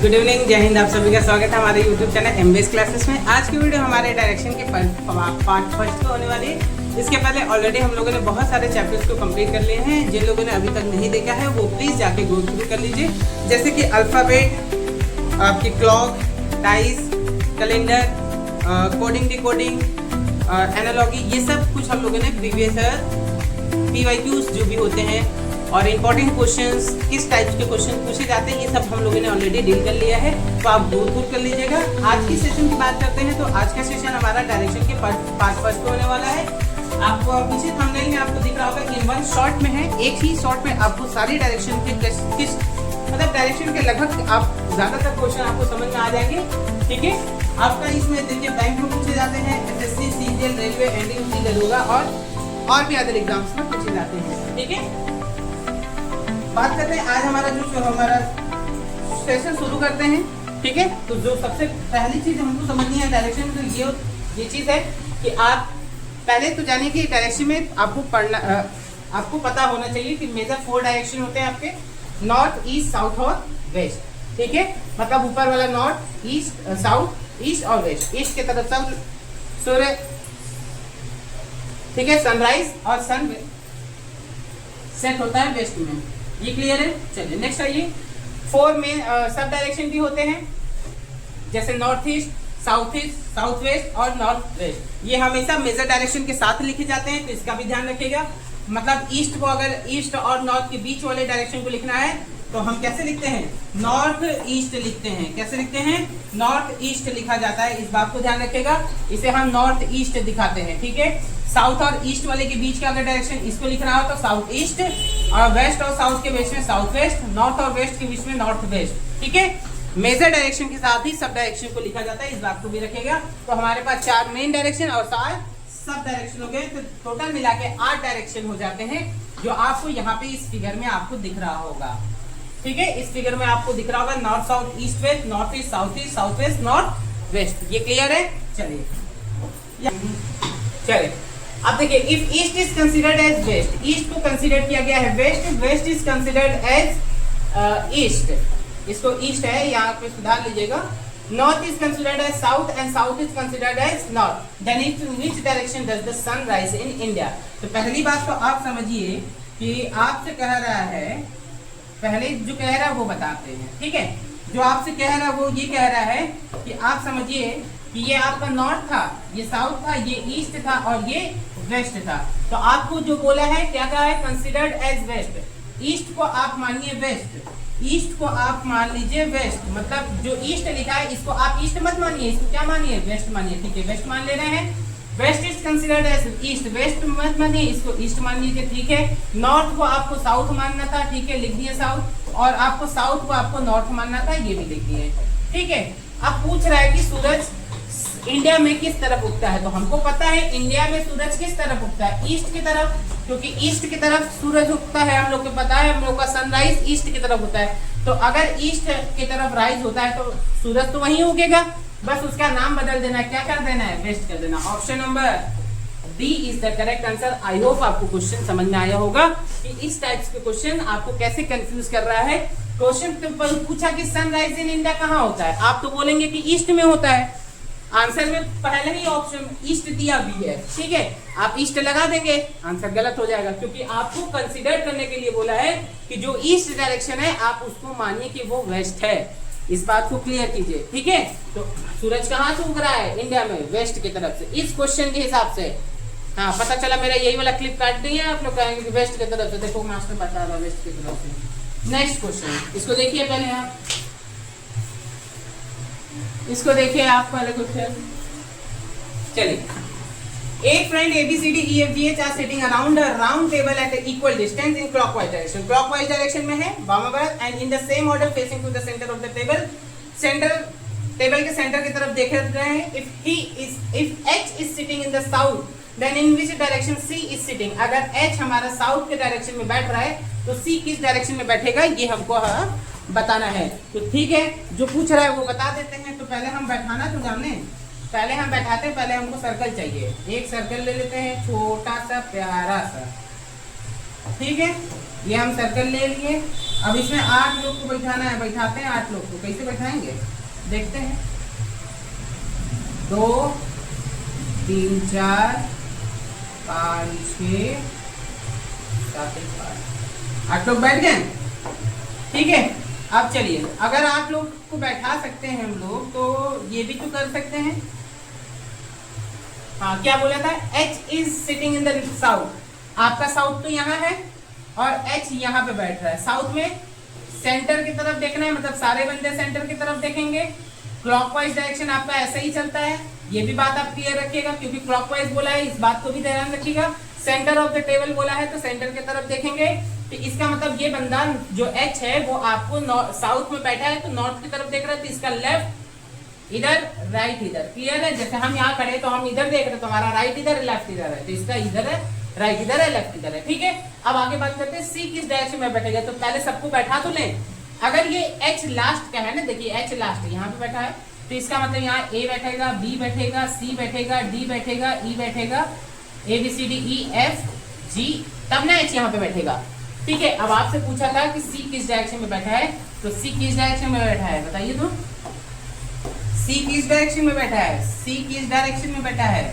Good evening, जय हिंद। आप सभी का स्वागत है हमारे यूट्यूब चैनल एमबीएस क्लासेस में। आज की वीडियो हमारे डायरेक्शन के पार्ट फर्स्ट होने वाली है। इसके पहले ऑलरेडी हम लोगों ने बहुत सारे चैप्टर्स को कंप्लीट कर लिए हैं। जिन लोगों ने अभी तक नहीं देखा है वो प्लीज़ जाके गो थ्रू कर लीजिए, जैसे कि अल्फ़ाबेट, आपकी clock, ties, calendar, coding, decoding, analogy, ये सब कुछ हम लोगों ने प्रीवियस PYQs जो भी होते हैं और इम्पोर्टेंट क्वेश्चंस, किस टाइप के क्वेश्चन पूछे जाते हैं, ये सब हम लोगों ने ऑलरेडी डील कर लिया है। तो आप गो थ्रू कर लीजिएगा। आज की सेशन की बात करते हैं तो आज का सेशन हमारा डायरेक्शन के पार्ट फर्स्ट होने वाला है। आपको पीछे थंबनेल में आपको दिख रहा होगा कि वन शॉट में है, एक ही शॉट में आपको सारी डायरेक्शन के किस मतलब डायरेक्शन के लगभग आप ज़्यादातर क्वेश्चन आपको समझ में आ जाएंगे। ठीक है, आपका इसमें देखिए बैंक में पूछे जाते हैं, SSC, CGL, railway, ending legal होगा और भी अदर एग्जाम्स में पूछे जाते हैं। ठीक है, बात करते हैं आज हमारा हमारा सेशन शुरू करते हैं। ठीक है, तो जो सबसे पहली चीज हमको समझनी है डायरेक्शन, तो ये चीज है कि आप पहले तो जानिए कि डायरेक्शन में आपको पढ़ना आपको पता होना चाहिए कि मेजर 4 डायरेक्शन होते हैं आपके, नॉर्थ, ईस्ट, साउथ और वेस्ट। ठीक है, मतलब ऊपर वाला नॉर्थ, ईस्ट, साउथ, ईस्ट और वेस्ट। ईस्ट की तरफ सब सूर्य, ठीक है, सनराइज और सन सेट होता है वेस्ट में। ये क्लियर है? चलिए नेक्स्ट आइए। 4 में सब डायरेक्शन भी होते हैं, जैसे नॉर्थ ईस्ट, साउथ वेस्ट और नॉर्थ वेस्ट। ये हमेशा मेजर डायरेक्शन के साथ लिखे जाते हैं, तो इसका भी ध्यान रखिएगा। मतलब ईस्ट को, अगर ईस्ट और नॉर्थ के बीच वाले डायरेक्शन को लिखना है तो हम कैसे लिखते हैं? नॉर्थ ईस्ट लिखते हैं। कैसे लिखते हैं? नॉर्थ ईस्ट लिखा जाता है। इस बात को ध्यान रखिएगा, इसे हम नॉर्थ ईस्ट दिखाते हैं। ठीक है, साउथ और ईस्ट वाले के बीच का अगर डायरेक्शन इसको लिखना हो तो साउथ ईस्ट, और वेस्ट और साउथ के बीच में साउथ वेस्ट, नॉर्थ और वेस्ट के बीच में नॉर्थ वेस्ट। ठीक है, मेजर डायरेक्शन के साथ ही सब डायरेक्शन को लिखा जाता है, इस बात को भी रखिएगा। तो हमारे पास 4 मेन डायरेक्शन और 7 सब डायरेक्शन हो गए, तो टोटल मिला के 8 डायरेक्शन हो जाते हैं, जो आपको यहाँ पे इस फिगर में आपको दिख रहा होगा। ठीक है, इस फिगर में आपको दिख रहा होगा north south east west, north east south west, north west. ये क्लियर है? चलिए अब देखिए, if east is considered as west, east को कंसिडर किया गया है west, west is considered as east, इसको ईस्ट है, यहाँ पे सुधार लीजिएगा। North is considered as south and south is considered as north. Then in which direction does the sun rise in India? तो पहली बात तो आप समझिए कि आपसे कह रहा है, पहले जो कह रहा है वो बताते हैं। ठीक है, जो आपसे कह रहा है वो ये कह रहा है कि आप समझिए कि ये आपका नॉर्थ था, ये साउथ था, ये ईस्ट था और ये वेस्ट था। तो आपको जो बोला है, क्या कहा है? Considered as west. ईस्ट को आप मानिए वेस्ट, ईस्ट को आप मान लीजिए वेस्ट। मतलब जो ईस्ट लिखा है इसको आप ईस्ट मत मानिए, इसको क्या मानिए? वेस्ट मानिए। ठीक है, वेस्ट मान ले रहे हैं। West is considered as east, west मत मानिए, इसको ईस्ट मान लीजिए। ठीक है, नॉर्थ को आपको साउथ मानना था, ठीक है, लिख दिए साउथ, और आपको साउथ को आपको नॉर्थ मानना था, ये भी लिख दिए। ठीक है, अब पूछ रहा है कि सूरज इंडिया में किस तरफ उगता है? तो हमको पता है इंडिया में सूरज किस तरफ उगता है? ईस्ट की तरफ, क्योंकि ईस्ट की तरफ सूरज उगता है, हम लोग को पता है, हम लोग का सनराइज ईस्ट की तरफ होता है। तो अगर ईस्ट की तरफ राइज होता है तो सूरज तो वहीं उगेगा, बस उसका नाम बदल देना है। क्या कर देना है? वेस्ट कर देना। Option number D is the correct answer. I hope आपको क्वेश्चन समझ में आया होगा कि इस टाइप के क्वेश्चन आपको कैसे कंफ्यूज कर रहा है। क्वेश्चन पूछा कि सनराइज इन इंडिया कहाँ होता है, आप तो बोलेंगे कि ईस्ट में होता है। आंसर में पहले ही ऑप्शन ईस्ट दिया भी है। ठीक है, आप ईस्ट लगा देंगे, आंसर गलत हो जाएगा, क्योंकि आपको कंसीडर करने के लिए बोला है कि जो ईस्ट डायरेक्शन है आप उसको मानिए कि वो वेस्ट है। इस बात को क्लियर कीजिए। ठीक है, तो सूरज कहाँ से उग रहा है? इंडिया में, वेस्ट की तरफ से, इस क्वेश्चन के हिसाब से। हाँ, पता चला मेरा यही वाला क्लिप काट दिए, आप लोग कहेंगे कि वेस्ट की तरफ से। देखो मास्टर बता रहा वेस्ट की तरफ से। नेक्स्ट क्वेश्चन, इसको देखिए पहले आप, इसको देखिए आप पहले क्वेश्चन। चलिए, एक friend ABCDEFGH are sitting around a round table at equal distance in clockwise direction. Clockwise direction में है, वामावर्त, and in the same order facing to the center of the table. Center, table के center की तरफ देख रहे हैं। If H is sitting in the south, then in which direction C is sitting? अगर H हमारा साउथ के direction में बैठ रहा है तो C किस डायरेक्शन में बैठेगा, ये हमको बताना है। तो ठीक है, जो पूछ रहा है वो बता देते हैं। तो पहले हम बैठाना तो जाने, पहले हम बैठाते हैं, पहले हमको सर्कल चाहिए। एक सर्कल ले लेते हैं, छोटा सा प्यारा सा। ठीक है, ये हम सर्कल ले लिए। अब इसमें 8 लोग को बैठाना है, बैठाते हैं 8 लोग को। कैसे बैठाएंगे देखते हैं। 2 3 4 5 6 7 8 लोग बैठ गए, ठीक है। अब चलिए, अगर 8 लोग को बैठा सकते हैं हम लोग, तो ये भी तो कर सकते हैं। हाँ, क्या बोला था, H is sitting in the south. आपका साउथ तो यहाँ है और H यहाँ पे बैठ रहा है। साउथ में सेंटर की तरफ देखना है, मतलब सारे बंदे सेंटर की तरफ देखेंगे। क्लॉकवाइज डायरेक्शन आपका ऐसा ही चलता है, ये भी बात आप क्लियर रखिएगा, क्योंकि क्लॉकवाइज बोला है, इस बात को भी ध्यान रखिएगा। सेंटर ऑफ द टेबल बोला है तो सेंटर की तरफ देखेंगे। तो इसका मतलब ये बंदा जो H है वो आपको साउथ में बैठा है तो नॉर्थ की तरफ देख रहा है, तो इसका लेफ्ट इधर, राइट इधर। क्लियर है? जैसे हम यहाँ खड़े तो हम इधर देख रहे हैं, तो हमारा राइट इधर है, लेफ्ट इधर है, तो इसका इधर है, राइट इधर है, लेफ्ट इधर है, ठीक है। अब आगे बात करते हैं C किस डायरेक्शन में बैठेगा। तो पहले सबको बैठा तो लें। अगर ये H लास्ट का है ना, देखिए H लास्ट यहाँ पे बैठा है, तो इसका मतलब यहाँ A बैठेगा, B बैठेगा, C बैठेगा, D बैठेगा, E बैठेगा, ABCDEF G, तब ना H यहाँ पे बैठेगा, ठीक है। अब आपसे पूछा था कि C किस डायरेक्शन में बैठा है, तो C किस डायरेक्शन में बैठा है बताइए। तो C किस डायरेक्शन में बैठा है, C किस डायरेक्शन में बैठा है,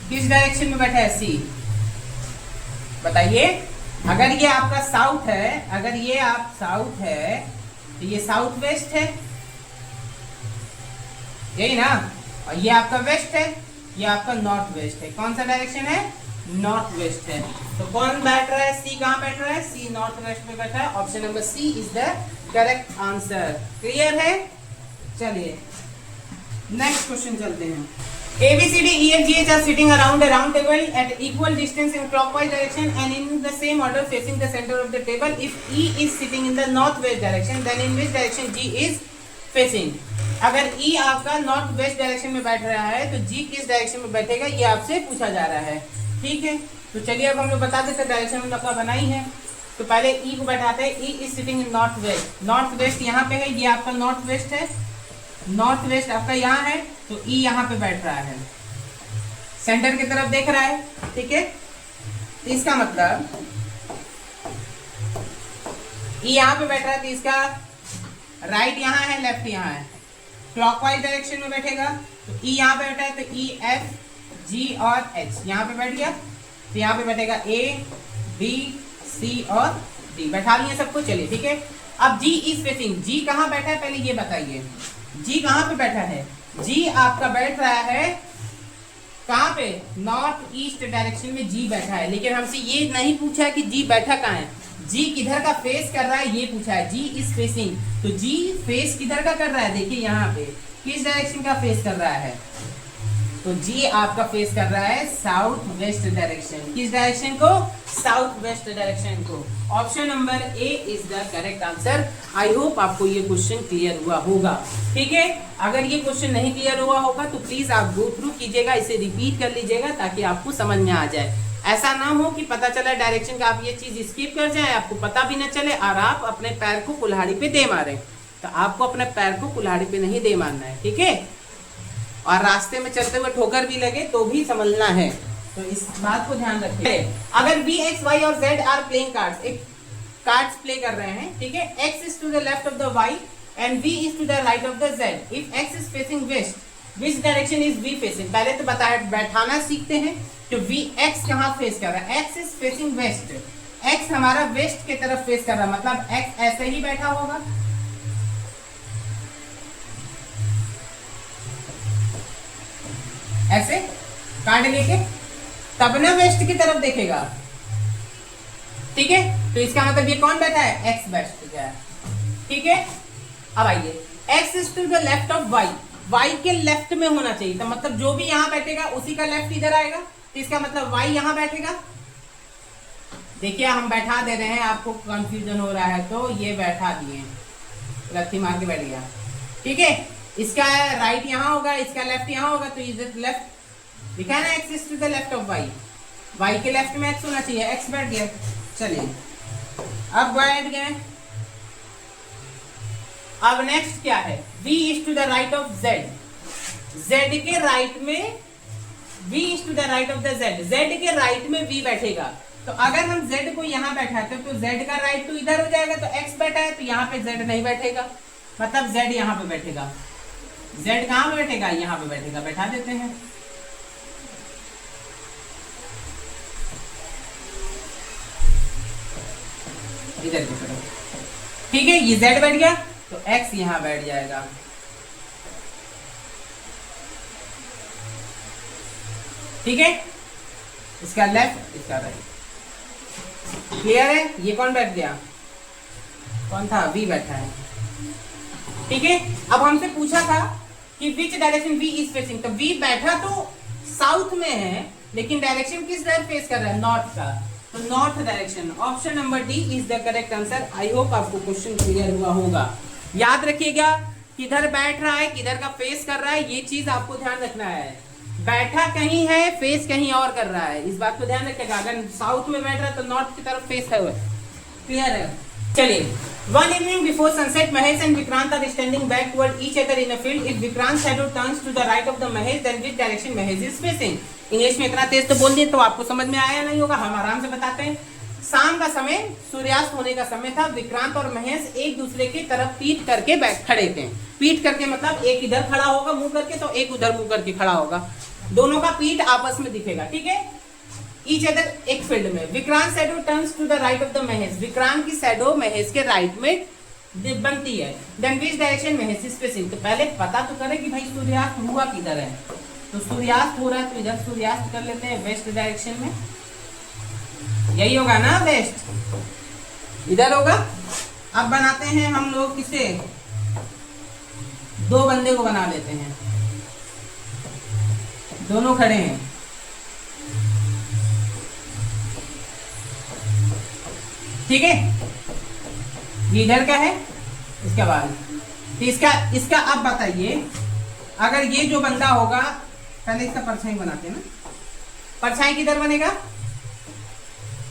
किस डायरेक्शन में बैठा है C बताइए। अगर ये आपका साउथ है, अगर ये आप साउथ है तो ये साउथ वेस्ट है, यही ना, और ये आपका वेस्ट है, ये आपका नॉर्थ वेस्ट है। कौन सा डायरेक्शन है, नॉर्थ वेस्ट है। तो कौन बैठ रहा है, C कहाँ बैठ रहा है, C नॉर्थ वेस्ट में बैठा है। Option number C is the correct answer. Clear है? चलिए नेक्स्ट क्वेश्चन चलते हैं। A, B, C, D, E, F, G, H are sitting around a round table at equal distance in clockwise direction and in the same order facing the center of the table. If E is sitting in the northwest direction, then in which direction G is facing? अगर E आपका north west direction में बैठ रहा है तो G किस direction में बैठेगा, ये आपसे पूछा जा रहा है, ठीक है। तो चलिए अब हम लोग बता देते डायरेक्शन हम लोग का बनाई है। तो पहले E को बैठाते हैं। E is sitting in north waste. North waste यहाँ पे है, ये आपका नॉर्थ वेस्ट है, नॉर्थ वेस्ट आपका यहाँ है, तो E यहाँ पे बैठ रहा है, सेंटर की तरफ देख रहा है, ठीक है। तो इसका मतलब E यहाँ पे बैठ रहा है, तो इसका राइट यहाँ है, लेफ्ट यहाँ है, क्लॉकवाइज डायरेक्शन में बैठेगा। तो E यहाँ पे बैठा है, तो E, F, G और H यहाँ पे बैठ गया, तो यहाँ पे बैठेगा A, B, C और D। बैठा दिए सबको, चलिए ठीक है। अब G इज फेसिंग, G कहाँ बैठा है पहले ये बताइए। G कहाँ पे बैठा है, G आपका बैठ रहा है कहाँ पे, नॉर्थ ईस्ट डायरेक्शन में G बैठा है। लेकिन हमसे ये नहीं पूछा है कि G बैठा कहाँ है, G किधर का फेस कर रहा है ये पूछा है। G इज फेसिंग, तो G फेस किधर का कर रहा है, देखिए यहाँ पे किस डायरेक्शन का फेस कर रहा है, तो G आपका फेस कर रहा है साउथ वेस्ट डायरेक्शन। किस डायरेक्शन को, साउथ वेस्ट डायरेक्शन को। Option number A is the correct answer. I hope आपको ये क्वेश्चन क्लियर हुआ होगा, ठीक है। अगर ये क्वेश्चन नहीं क्लियर हुआ होगा तो प्लीज आप गो थ्रू कीजिएगा, इसे रिपीट कर लीजिएगा ताकि आपको समझ में आ जाए। ऐसा ना हो कि पता चला डायरेक्शन का आप ये चीज स्किप कर जाए, आपको पता भी ना चले और आप अपने पैर को कुल्हाड़ी पे दे मारे। तो आपको अपने पैर को कुल्हाड़ी पे नहीं दे मारना है, ठीक है। और रास्ते में चलते हुए ठोकर भी लगे तो भी समझना है, तो इस बात को ध्यान रखिए। अगर V, X, Y और Z आर प्लेइंग कार्ड्स, एक कार्ड्स प्ले कर रहे हैं, ठीक है। X is to the left of the Y and V is to the right of the Z। If X is facing west, which direction is V facing. पहले तो बताया, बैठाना सीखते हैं। तो V, X कहाँ फेस कर रहा है, X is facing waste. X हमारा वेस्ट की तरफ फेस कर रहा है, मतलब X ऐसे ही बैठा होगा, ऐसे कार्ड लेके, तब ना वेस्ट की तरफ देखेगा, ठीक है। तो इसका मतलब ये कौन बैठा है, X वेस्ट है, ठीक है। अब आइए, X is to the left of Y, Y के लेफ्ट में होना चाहिए, तो मतलब जो भी यहाँ बैठेगा उसी का लेफ्ट इधर आएगा, तो इसका मतलब Y यहाँ बैठेगा। देखिए हम बैठा दे रहे हैं, आपको कंफ्यूजन हो रहा है तो ये बैठा दिए, लत्ती मार के बैठ गया, ठीक है। इसका राइट यहाँ होगा, इसका लेफ्ट यहाँ होगा, तो इधर लेफ्ट लिखा है ना, X is to the left of Y, Y के लेफ्ट में X होना चाहिए, X बैठ गया। चलिए अब बैठ गए। अब नेक्स्ट क्या है, V is to the right of Z, Z के राइट में V is to the right of the Z, Z के राइट में V बैठेगा। तो अगर हम z को यहाँ बैठाते हैं तो z का राइट तो इधर हो जाएगा, तो x बैठा है तो यहाँ पे z नहीं बैठेगा, मतलब z यहाँ पे बैठेगा। z कहाँ पे बैठेगा? यहाँ पे बैठेगा, बैठा देते हैं। इधर की तरफ, ठीक है, ये z बैठ गया तो x यहाँ बैठ जाएगा। ठीक है, इसका लेफ्ट इसका राइट। क्लियर है? ये कौन बैठ गया? कौन था? v बैठा है। ठीक है, अब हमसे पूछा था कि which direction v is facing, तो v बैठा तो साउथ में है, लेकिन डायरेक्शन किस तरफ फेस कर रहा है? नॉर्थ का, तो north direction. Option number D is the correct answer. I hope आपको क्वेश्चन क्लियर हुआ होगा। याद रखिएगा, किधर बैठ रहा है, किधर का फेस कर रहा है, ये चीज आपको ध्यान रखना है। बैठा कहीं है, फेस कहीं और कर रहा है, इस बात को ध्यान रखिएगा। अगर साउथ में बैठ रहा है तो नॉर्थ की तरफ फेस है। क्लियर है? चलिए, one evening before sunset, Mahesh and Vikrant are standing back toward each other in a field. If Vikrant's shadow turns to the right of the Mahesh, then which direction Mahesh is facing? English में इतना तेज तो बोल दिए तो आपको समझ में आया नहीं होगा, हम आराम से बताते हैं। शाम का समय, सूर्यास्त होने का समय था। विक्रांत और महेश एक दूसरे की तरफ पीठ करके बैठ खड़े थे। पीठ करके मतलब एक इधर खड़ा होगा मुंह करके, तो एक उधर मुंह करके खड़ा होगा, दोनों का पीठ आपस में दिखेगा। ठीक है, ईच अदर एक फील्ड में। Vikrant shadow turns to the right of the Mahesh, Vikrant की शैडो महेश के राइट में बनती है। Then which direction Mahesh is facing, तो पहले पता तो करें कि भाई सूर्यास्त हुआ किधर है, तो सूर्यास्त हो रहा है तो इधर सूर्यास्त कर लेते हैं, वेस्ट डायरेक्शन में। यही होगा ना, वेस्ट इधर होगा। अब बनाते हैं हम लोग किसे, दो बंदे को बना लेते हैं, दोनों खड़े हैं। ठीक है, ये इधर का है, इसका बाद तो इसका अब बताइए, अगर ये जो बंदा होगा, पहले इसका परछाई बनाते हैं ना। परछाई किधर बनेगा?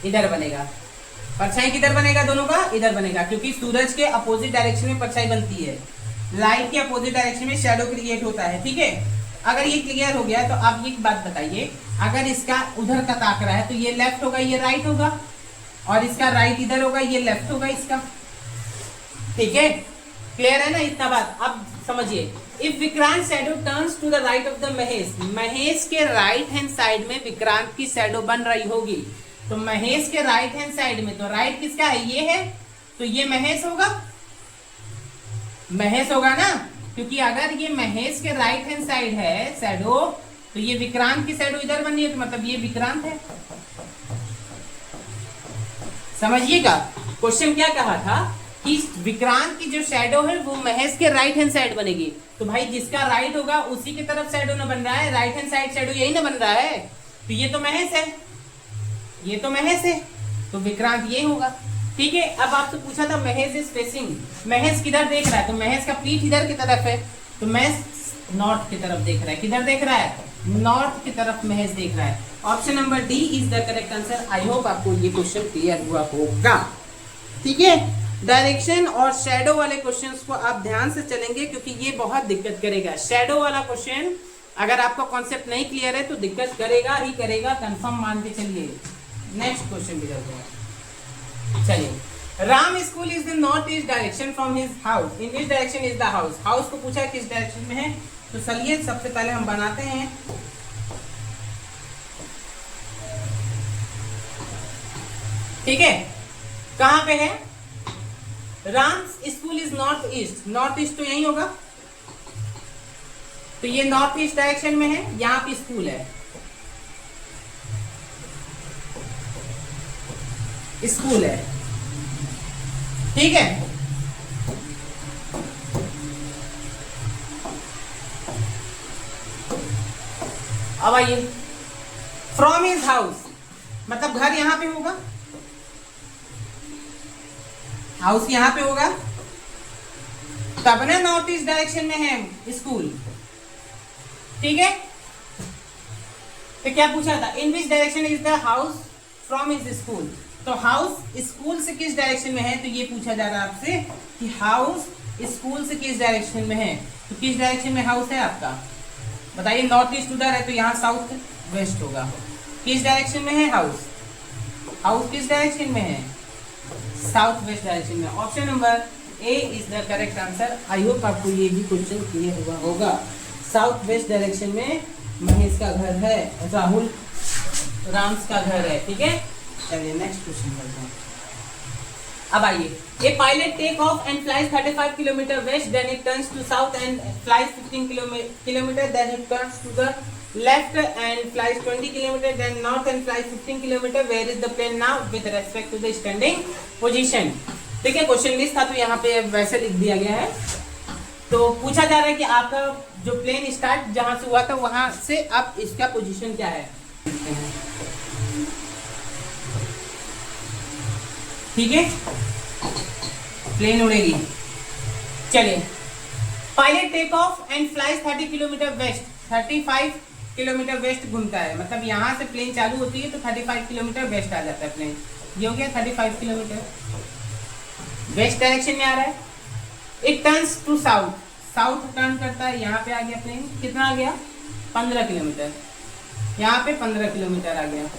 इधर बनेगा। परछाई किधर बनेगा? दोनों का इधर बनेगा, क्योंकि सूरज के अपोजिट डायरेक्शन में परछाई बनती है, लाइट के अपोजिट डायरेक्शन में शैडो क्रिएट होता है। ठीक है, अगर ये क्लियर हो गया तो आप एक बात बताइए, अगर इसका उधर का ताक रहा है तो ये लेफ्ट होगा, ये राइट होगा, और इसका राइट इधर होगा, ये लेफ्ट होगा इसका। ठीक है, क्लियर है ना इतना बात? अब समझिए, if Vikrant shadow turns to the right of the Mahesh, Mahesh के राइट हैंड साइड में विक्रांत की शैडो बन रही होगी, तो महेश के राइट हैंड साइड में, तो राइट किसका है? ये है, तो ये महेश होगा, महेश होगा ना, क्योंकि अगर ये महेश के राइट हैंड साइड है शैडो, तो ये विक्रांत की शैडो इधर बनी है, तो मतलब ये विक्रांत है। समझिएगा, क्वेश्चन क्या कहा था कि विक्रांत की जो शैडो है वो महेश के राइट हैंड साइड बनेगी, तो भाई जिसका राइट होगा उसी की तरफ शैडो ना बन रहा है, राइट हैंड साइड शैडो यही ना बन रहा है, तो ये तो महेश है, ये तो महेश है, तो विक्रांत ये होगा। ठीक है, अब आपसे पूछा था महेश इज फेसिंग, महेश किधर देख रहा है, तो महेश का पीठ इधर की तरफ है, तो महेश नॉर्थ की तरफ देख रहा है। किधर देख रहा है? नॉर्थ की तरफ महेश देख रहा है। Option number D is the correct answer. I hope आपको ये क्वेश्चन क्लियर हुआ होगा। ठीक है, डायरेक्शन और शैडो वाले क्वेश्चंस को आप ध्यान से चलेंगे, क्योंकि ये बहुत दिक्कत करेगा। शैडो वाला क्वेश्चन अगर आपका कॉन्सेप्ट नहीं क्लियर है तो दिक्कत करेगा ही करेगा, कंफर्म मान के चलिए। नेक्स्ट क्वेश्चन भी चलते हैं। चलिए, Ram school is the north east direction from his house, in which direction is the house, house को पूछा किस डायरेक्शन में है, तो चलिए सबसे पहले हम बनाते हैं। ठीक है, कहां पे है? Ram school is north east, north east तो यही होगा, तो ये नॉर्थ ईस्ट डायरेक्शन में है, यहां पे स्कूल है, स्कूल है। ठीक है, अब आइए, फ्रॉम हिज हाउस मतलब घर यहां पे होगा, हाउस यहां पे होगा, तब ना नॉर्थ ईस्ट डायरेक्शन में है स्कूल। ठीक है, तो क्या पूछा था, in which direction is the house from his school, तो हाउस स्कूल से किस डायरेक्शन में है, तो ये पूछा जा रहा है आपसे कि हाउस स्कूल से किस डायरेक्शन में है, तो किस डायरेक्शन में हाउस है आपका, बताइए। नॉर्थ ईस्ट उधर है तो यहाँ साउथ वेस्ट होगा, किस डायरेक्शन में है हाउस, साउथ किस डायरेक्शन में है? साउथ वेस्ट डायरेक्शन में। Option number A is the correct answer. I hope आपको ये भी क्वेश्चन क्लियर हुआ होगा। साउथ वेस्ट डायरेक्शन में महेश का घर है, राहुल राम्स का घर है। ठीक है, चलिए नेक्स्ट क्वेश्चन करते हैं। अब आइए, a pilot take off and flies 35 kilometre west, then it turns to south and flies 15 kilometre, then it turns to the left and flies 20 kilometre, then north and flies 15 kilometre. Where is the plane now with respect to the standing position. ठीक है, question list था तो यहाँ पे वैसे लिख दिया गया है। तो पूछा जा रहा है कि आपका जो प्लेन स्टार्ट जहां से हुआ था वहां से अब इसका पोजीशन क्या है। ठीक है, प्लेन उड़ेगी। चलिए, pilot take off and flies 30 kilometre west, 35 kilometre west घूमता है, मतलब यहाँ से प्लेन चालू होती है तो 35 किलोमीटर वेस्ट आ जाता है प्लेन। ये हो गया 35 किलोमीटर वेस्ट डायरेक्शन में आ रहा है। It turns to south, south turn करता है, यहाँ पे आ गया प्लेन। कितना आ गया? 15 किलोमीटर। यहाँ पे 15 किलोमीटर आ गया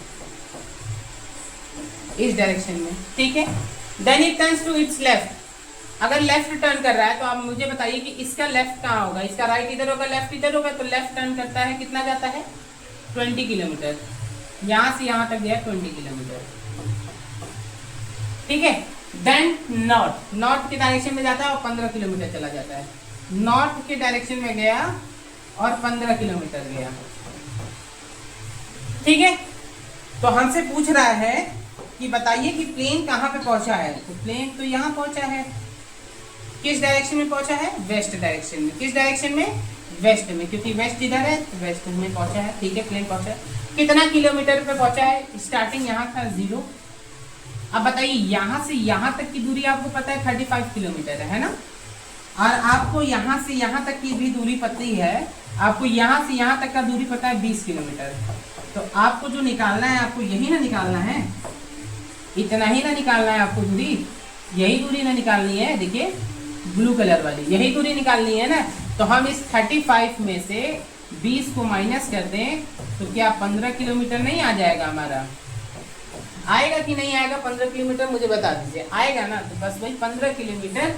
इस डायरेक्शन में। ठीक है, then it turns to its left. अगर लेफ्ट टर्न कर रहा है तो आप मुझे बताइए कि इसका लेफ्ट कहाँ होगा? इसका राइट इधर होगा, लेफ्ट इधर होगा। तो लेफ्ट टर्न करता है, कितना जाता है? 20 किलोमीटर। यहाँ से यहाँ तक गया 20 किलोमीटर। ठीक है, देन नॉर्थ, नॉर्थ के डायरेक्शन में जाता है और 15 किलोमीटर चला जाता है। नॉर्थ के डायरेक्शन में गया और 15 किलोमीटर गया। ठीक है, तो हमसे पूछ रहा है कि बताइए कि प्लेन कहाँ पे पहुंचा है। तो प्लेन तो यहाँ पहुंचा है। किस डायरेक्शन में पहुंचा है? वेस्ट डायरेक्शन में। किस डायरेक्शन में? वेस्ट में, क्योंकि वेस्ट इधर है तो वेस्ट में पहुंचा है। ठीक है, प्लेन पहुंचा है। कितना किलोमीटर पे पहुंचा है? स्टार्टिंग यहाँ था 0। अब बताइए, यहाँ से यहाँ तक की दूरी आपको पता है 35 किलोमीटर है ना, और आपको यहाँ से यहाँ तक की भी दूरी पता ही है। आपको यहाँ से यहाँ तक का दूरी पता है 20 किलोमीटर। तो आपको जो निकालना है, आपको यही ना निकालना है, इतना ही ना निकालना है आपको दूरी, यही दूरी ना निकालनी है। देखिए ब्लू कलर वाली, यही दूरी निकालनी है ना। तो हम इस 35 में से 20 को माइनस कर दें तो क्या 15 किलोमीटर नहीं आ जाएगा हमारा? आएगा कि नहीं आएगा 15 किलोमीटर? मुझे बता दीजिए। आएगा ना, तो बस भाई 15 किलोमीटर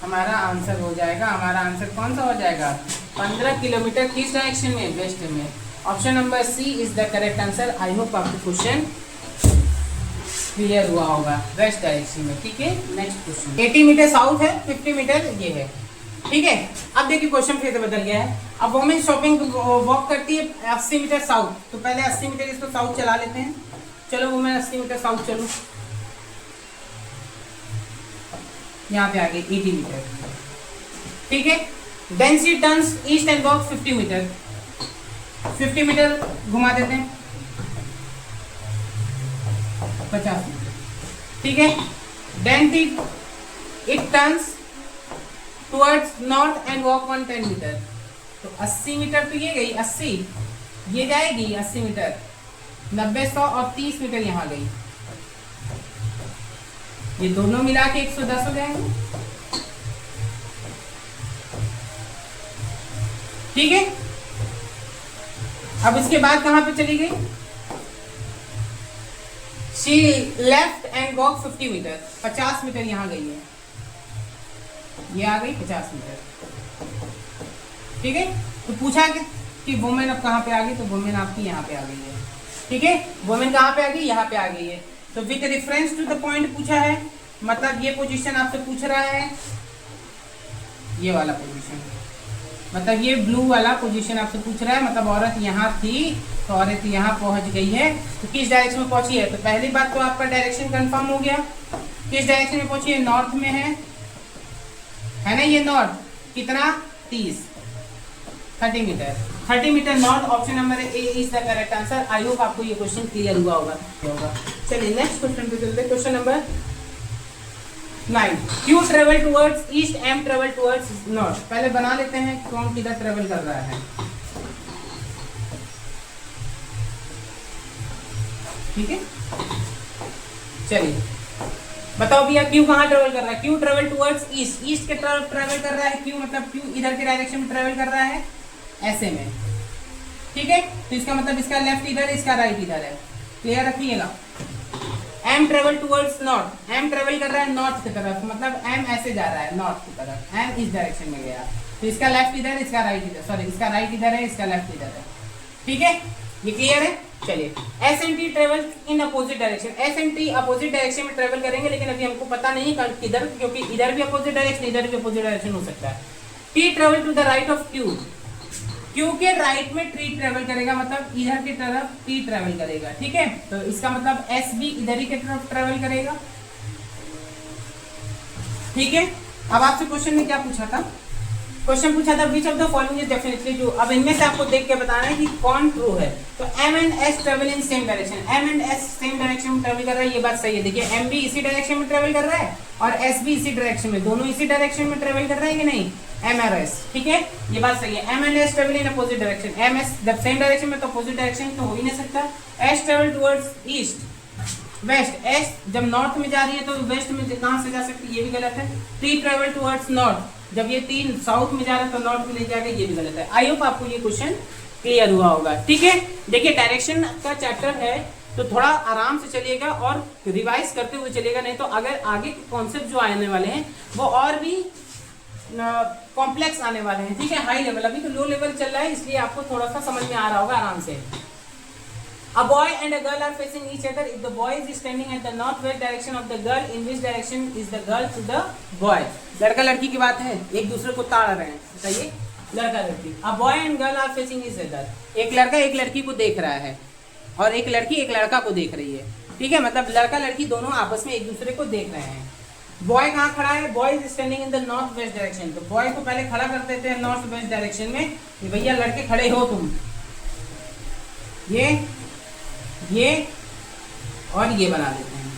हमारा आंसर हो जाएगा। हमारा आंसर कौन सा हो जाएगा? 15 किलोमीटर। किस डायरेक्शन में? वेस्ट में। Option number C is the correct answer. I hope आपको क्वेश्चन क्लियर हुआ होगा, वेस्ट डायरेक्शन में। ठीक है, नेक्स्ट क्वेश्चन। 80 मीटर साउथ है, 50 मीटर ये है। ठीक है, अब देखिए क्वेश्चन फिर से बदल गया है। अब वुमेन शॉपिंग वॉक करती है 80 मीटर साउथ, तो पहले 80 मीटर इसको साउथ चला लेते हैं। चलो वुमेन 80 मीटर साउथ चलो, यहाँ पे आ गई 80 मीटर। ठीक है, then she turns east and walk 50 metre. 50 metre घुमा देते हैं, 50 मीटर। ठीक है, then it turns towards north and walk 110 metre. तो 80 मीटर तो ये गई, 80 ये जाएगी 80 मीटर, 90, 100 और 30 मीटर यहाँ गई। ये दोनों मिला के 110 हो जाएंगे। ठीक है, अब इसके बाद कहां पे चली गई? She left and walk 50 metre, 50 metre यहाँ गई है, ये आ गई 50 मीटर। ठीक है, तो पूछा कि वुमेन अब कहाँ पे आ गई? तो वुमेन आपकी यहाँ पे आ गई है। ठीक है, वुमेन कहाँ पे आ गई? यहाँ पे आ गई है। तो with reference to the point पूछा है, मतलब ये पोजीशन आपसे पूछ रहा है, ये वाला पोजीशन, मतलब ये ब्लू वाला पोजीशन आपसे पूछ रहा है। मतलब औरत यहाँ थी तो औरत यहाँ पहुंच गई है, तो किस डायरेक्शन में पहुंची है? तो पहली बात तो आपका डायरेक्शन कंफर्म हो गया। किस डायरेक्शन में पहुंची है? नॉर्थ में है ना, ये नॉर्थ। कितना? 30 metre, 30 metre north. Option number A is the correct answer. I hope आपको ये क्वेश्चन क्लियर हुआ होगा। चलिए नेक्स्ट क्वेश्चन पे चलते हैं। Question number 9, Q travel towards east, M travel towards north. पहले बना लेते हैं कौन किधर ट्रेवल कर रहा है। ठीक है, चलिए बताओ भैया Q कहाँ ट्रेवल कर रहा है? Q travel towards east, east के तरफ ट्रेवल कर रहा है Q, मतलब Q इधर के डायरेक्शन में ट्रेवल कर रहा है, ऐसे में। ठीक है, तो इसका मतलब इसका लेफ्ट इधर है, इसका राइट इधर है। क्लियर रखिएगा। M travel towards north, M travel कर रहा है नॉर्थ की तरफ, मतलब एम ऐसे जा रहा है नॉर्थ की तरफ, एम इस डायरेक्शन में गया, तो इसका लेफ्ट इधर, इसका राइट इधर, सॉरी इसका राइट इधर है, इसका लेफ्ट इधर है, ठीक है, ये क्लियर है। चलिए S and T travel in opposite direction, S and T opposite direction में ट्रेवल करेंगे, लेकिन अभी हमको पता नहीं किधर, क्योंकि इधर भी अपोजिट डायरेक्शन, इधर भी अपोजिट डायरेक्शन हो सकता है। T travel to the right of Q, Q के राइट में टी ट्रेवल करेगा, मतलब इधर की तरफ टी ट्रेवल करेगा, ठीक है, तो इसका मतलब एस भी इधर ही की तरफ ट्रेवल करेगा, ठीक है। अब आपसे क्वेश्चन में क्या पूछा था, क्वेश्चन पूछा था which of the following is definitely true. अब इनमें से आपको देख के बताना है कि कौन ट्रू है। तो M and S travel in same direction, M and S same direction में ट्रेवल कर रहा है, ये बात सही है। देखिए एम भी इसी डायरेक्शन में ट्रेवल कर रहा है और एस भी इसी डायरेक्शन में, दोनों इसी डायरेक्शन में ट्रेवल कर रहे हैं कि नहीं, एम और एस, ठीक है, ये बात सही है। M and S travel in opposite direction, M S जब सेम डायरेक्शन में तो अपोजिट डायरेक्शन तो हो ही नहीं सकता। S travel towards east west, S जब नॉर्थ में जा रही है तो वेस्ट में कहां से जा सकती है, ये भी गलत है। टी ट्रेवल टुवर्ड्स नॉर्थ, जब ये तीन साउथ में जा रहा है तो नॉर्थ में नहीं जाएगा, ये भी गलत है। आई होप आपको ये क्वेश्चन क्लियर हुआ होगा, ठीक है। देखिए डायरेक्शन का चैप्टर है तो थोड़ा आराम से चलिएगा और रिवाइज करते हुए चलिएगा, नहीं तो अगर आगे के कॉन्सेप्ट जो आने वाले हैं वो और भी कॉम्प्लेक्स आने वाले हैं, ठीक है। हाई लेवल, अभी तो लो लेवल चल रहा है, इसलिए आपको थोड़ा सा समझ में आ रहा होगा आराम से। A boy and a girl are facing each other. If the boy is standing at the northwest direction of the girl, in which direction is the girl to the boy? लड़का लड़की की बात है, एक दूसरे को ताड़ रहे हैं, बताइए, लड़का लड़की। A boy and girl are facing each other. एक लड़का एक लड़की को देख रहा है और एक लड़की एक लड़का को देख रही है, ठीक है, मतलब लड़का लड़की दोनों आपस में एक दूसरे को देख रहे हैं। बॉय कहाँ खड़ा है, boy is standing in the north west direction, तो बॉय को पहले खड़ा कर देते हैं नॉर्थ वेस्ट डायरेक्शन में कि भैया लड़के खड़े हो तुम, ये और ये बना देते हैं,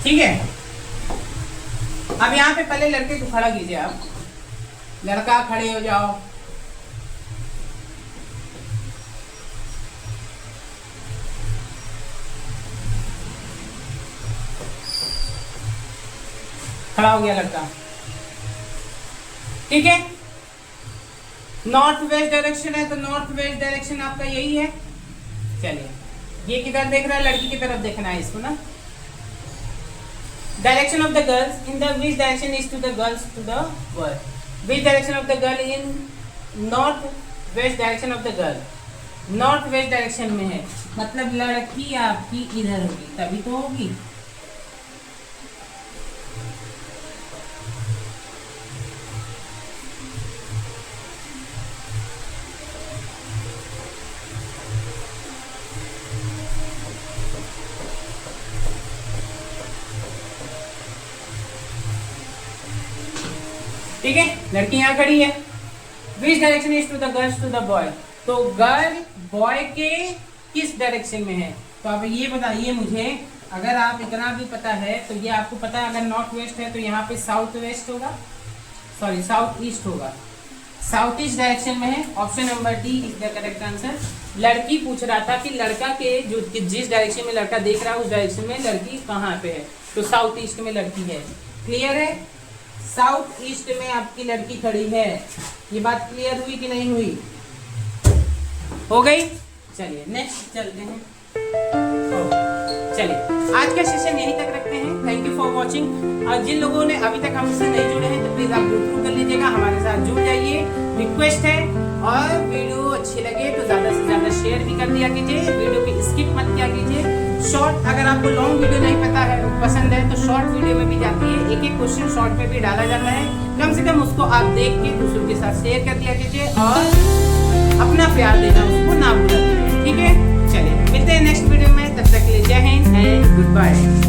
ठीक है। अब यहाँ पे पहले लड़के को खड़ा कीजिए, आप लड़का खड़े हो जाओ, खड़ा हो गया लड़का, ठीक है। नॉर्थ वेस्ट डायरेक्शन है तो नॉर्थ वेस्ट डायरेक्शन आपका यही है। चलिए ये किधर देख रहा है, लड़की की तरफ देखना है इसको ना। Direction of the girls in the which direction is to the girls to the boy, which direction of the girl in north west direction of the girl, north west direction में है, मतलब लड़की आपकी इधर होगी तभी तो होगी। ठीक है, लड़की यहाँ खड़ी है। Which direction is to the girls to the boy, तो गर्ल बॉय के किस डायरेक्शन में है, तो अब ये बताइए मुझे। अगर आप इतना भी पता है तो ये आपको पता है, अगर नॉर्थ वेस्ट है तो यहाँ पे साउथ वेस्ट होगा, सॉरी साउथ ईस्ट होगा, साउथ ईस्ट डायरेक्शन में है। Option number D is the correct answer. लड़की पूछ रहा था कि लड़का के जो जिस डायरेक्शन में लड़का देख रहा है उस डायरेक्शन में लड़की कहाँ पे है, तो साउथ ईस्ट में लड़की है। क्लियर है, साउथ ईस्ट में आपकी लड़की खड़ी है। ये बात क्लियर हुई कि नहीं हुई, हो गई। चलिए नेक्स्ट चलते हैं। चलिए आज का सेशन यहीं तक रखते हैं। Thank you for watching. और जिन लोगों ने अभी तक हमसे नहीं जुड़े हैं तो प्लीज आप ग्रुप कर लीजिएगा, हमारे साथ जुड़ जाइए, रिक्वेस्ट है। और वीडियो अच्छी लगे तो ज्यादा से ज्यादा शेयर भी कर दिया कीजिए, वीडियो की स्किप मत किया कीजिए। शॉर्ट, अगर आपको लॉन्ग वीडियो नहीं पता है पसंद है तो शॉर्ट वीडियो में भी जाती है, एक एक क्वेश्चन शॉर्ट में भी डाला जाता है। कम से कम उसको आप देख के दूसरों के साथ शेयर कर दिया कीजिए और अपना प्यार देना उसको ना भूलिए, ठीक है। चलिए मिलते हैं नेक्स्ट वीडियो में, तब तक के लिए जय हिंद एंड गुड बाय।